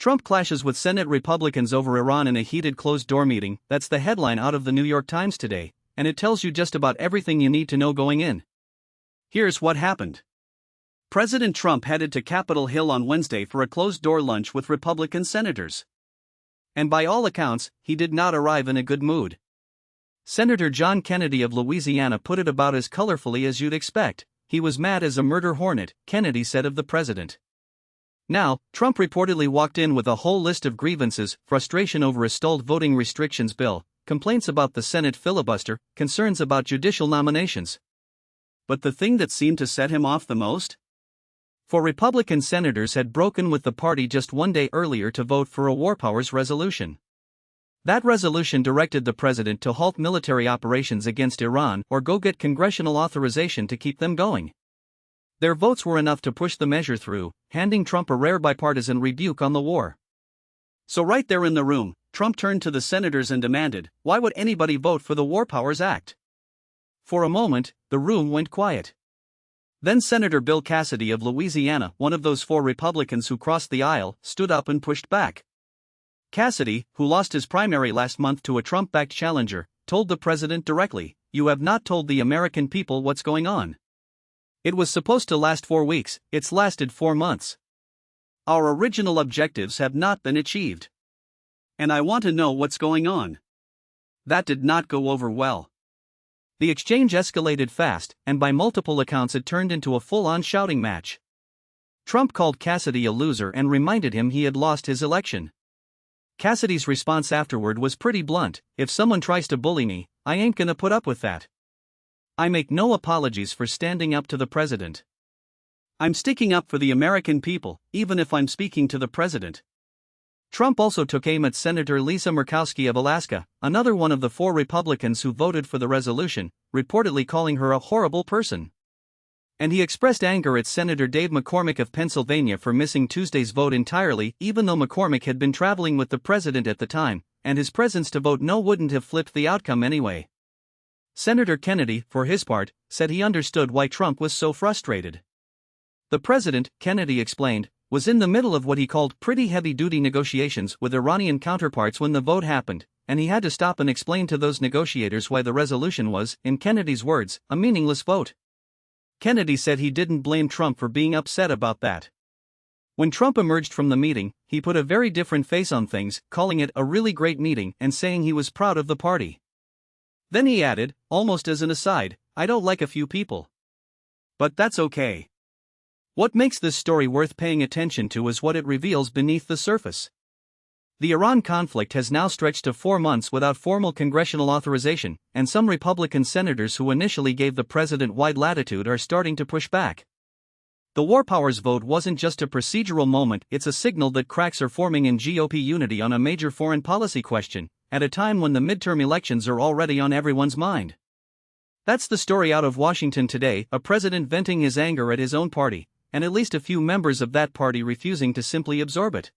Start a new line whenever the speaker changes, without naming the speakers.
Trump clashes with Senate Republicans over Iran in a heated closed-door meeting. That's the headline out of the New York Times today, and it tells you just about everything you need to know going in. Here's what happened. President Trump headed to Capitol Hill on Wednesday for a closed-door lunch with Republican senators. And by all accounts, he did not arrive in a good mood. Senator John Kennedy of Louisiana put it about as colorfully as you'd expect. He was mad as a murder hornet, Kennedy said of the president. Now, Trump reportedly walked in with a whole list of grievances: frustration over a stalled voting restrictions bill, complaints about the Senate filibuster, concerns about judicial nominations. But the thing that seemed to set him off the most? Four Republican senators had broken with the party just one day earlier to vote for a war powers resolution. That resolution directed the president to halt military operations against Iran or go get congressional authorization to keep them going. Their votes were enough to push the measure through, handing Trump a rare bipartisan rebuke on the war. So right there in the room, Trump turned to the senators and demanded, why would anybody vote for the War Powers Act? For a moment, the room went quiet. Then Senator Bill Cassidy of Louisiana, one of those four Republicans who crossed the aisle, stood up and pushed back. Cassidy, who lost his primary last month to a Trump-backed challenger, told the president directly, "You have not told the American people what's going on. It was supposed to last 4 weeks, it's lasted 4 months. Our original objectives have not been achieved. And I want to know what's going on." That did not go over well. The exchange escalated fast, and by multiple accounts it turned into a full-on shouting match. Trump called Cassidy a loser and reminded him he had lost his election. Cassidy's response afterward was pretty blunt: "If someone tries to bully me, I ain't gonna put up with that. I make no apologies for standing up to the president. I'm sticking up for the American people, even if I'm speaking to the president." Trump also took aim at Senator Lisa Murkowski of Alaska, another one of the four Republicans who voted for the resolution, reportedly calling her a horrible person. And he expressed anger at Senator Dave McCormick of Pennsylvania for missing Tuesday's vote entirely, even though McCormick had been traveling with the president at the time, and his presence to vote no wouldn't have flipped the outcome anyway. Senator Kennedy, for his part, said he understood why Trump was so frustrated. The president, Kennedy explained, was in the middle of what he called pretty heavy-duty negotiations with Iranian counterparts when the vote happened, and he had to stop and explain to those negotiators why the resolution was, in Kennedy's words, a meaningless vote. Kennedy said he didn't blame Trump for being upset about that. When Trump emerged from the meeting, he put a very different face on things, calling it a really great meeting and saying he was proud of the party. Then he added, almost as an aside, "I don't like a few people. But that's okay." What makes this story worth paying attention to is what it reveals beneath the surface. The Iran conflict has now stretched to 4 months without formal congressional authorization, and some Republican senators who initially gave the president wide latitude are starting to push back. The War Powers vote wasn't just a procedural moment, it's a signal that cracks are forming in GOP unity on a major foreign policy question, at a time when the midterm elections are already on everyone's mind. That's the story out of Washington today: a president venting his anger at his own party, and at least a few members of that party refusing to simply absorb it.